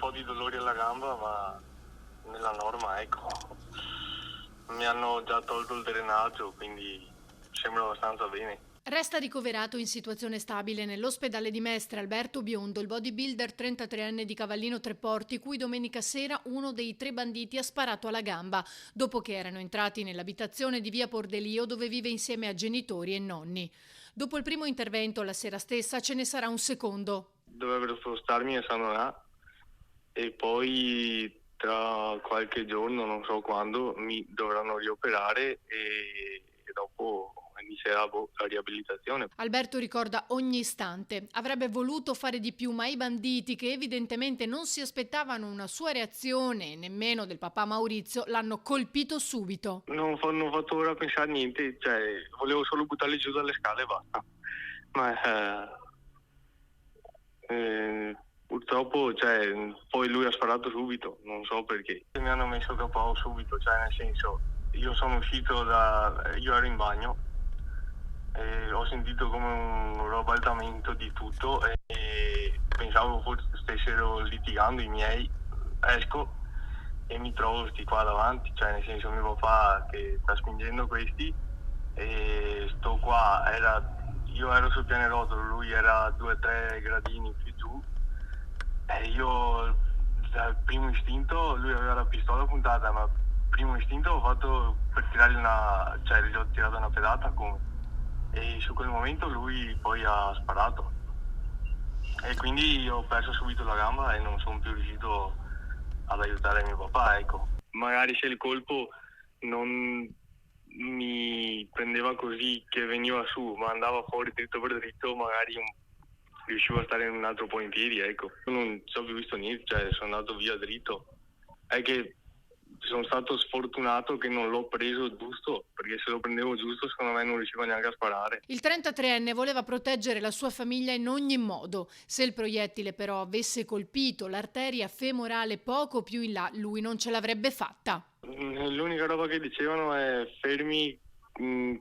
po' di dolori alla gamba, ma nella norma, ecco. Mi hanno già tolto il drenaggio, quindi sembra abbastanza bene. Resta ricoverato in situazione stabile nell'ospedale di Mestre Alberto Biondo, il bodybuilder 33enne di Cavallino Treporti, cui domenica sera uno dei 3 banditi ha sparato alla gamba, dopo che erano entrati nell'abitazione di via Pordelio dove vive insieme a genitori e nonni. Dopo il primo intervento la sera stessa ce ne sarà un secondo. Dovrebbero spostarmi a Sanonà e poi tra qualche giorno, non so quando, mi dovranno rioperare e dopo inizierà la riabilitazione. Alberto ricorda ogni istante. Avrebbe voluto fare di più, ma i banditi, che evidentemente non si aspettavano una sua reazione, nemmeno del papà Maurizio, l'hanno colpito subito. Non ho fatto ora pensare a niente, cioè volevo solo buttarli giù dalle scale e basta. Ma purtroppo, cioè, poi lui ha sparato subito, non so perché. Mi hanno messo KO subito, cioè nel senso, io sono uscito io ero in bagno e ho sentito come un ribaltamento di tutto e pensavo forse stessero litigando i miei. Esco e mi trovo sti qua davanti, cioè nel senso mio papà che sta spingendo questi e sto qua, io ero sul pianerottolo, lui era 2-3 gradini più giù e io dal primo istinto, lui aveva la pistola puntata, ma primo istinto ho fatto per tirargli cioè gli ho tirato una pedata e su quel momento lui poi ha sparato e quindi ho perso subito la gamba e non sono più riuscito ad aiutare mio papà, ecco. Magari se il colpo non mi prendeva così che veniva su, ma andava fuori dritto per dritto, magari riuscivo a stare un altro po' in piedi, ecco. Non ci ho più visto niente, cioè sono andato via dritto. È che sono stato sfortunato che non l'ho preso giusto, perché se lo prendevo giusto secondo me non riuscivo neanche a sparare. Il 33enne voleva proteggere la sua famiglia in ogni modo. Se il proiettile però avesse colpito l'arteria femorale poco più in là, lui non ce l'avrebbe fatta. L'unica roba che dicevano è fermi,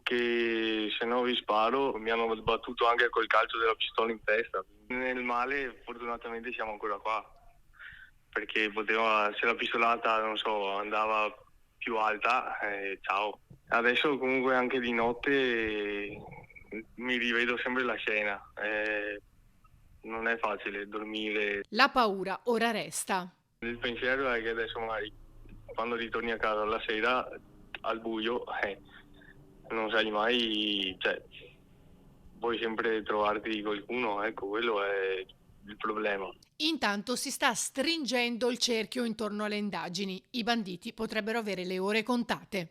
che se no vi sparo. Mi hanno battuto anche col calcio della pistola in testa. Nel male fortunatamente siamo ancora qua, perché se la pistolata, non so, andava più alta, ciao. Adesso comunque anche di notte mi rivedo sempre la scena. Non è facile dormire. La paura ora resta. Il pensiero è che adesso magari quando ritorni a casa la sera al buio, non sai mai, cioè puoi sempre trovarti qualcuno, ecco, quello è il problema. Intanto si sta stringendo il cerchio intorno alle indagini. I banditi potrebbero avere le ore contate.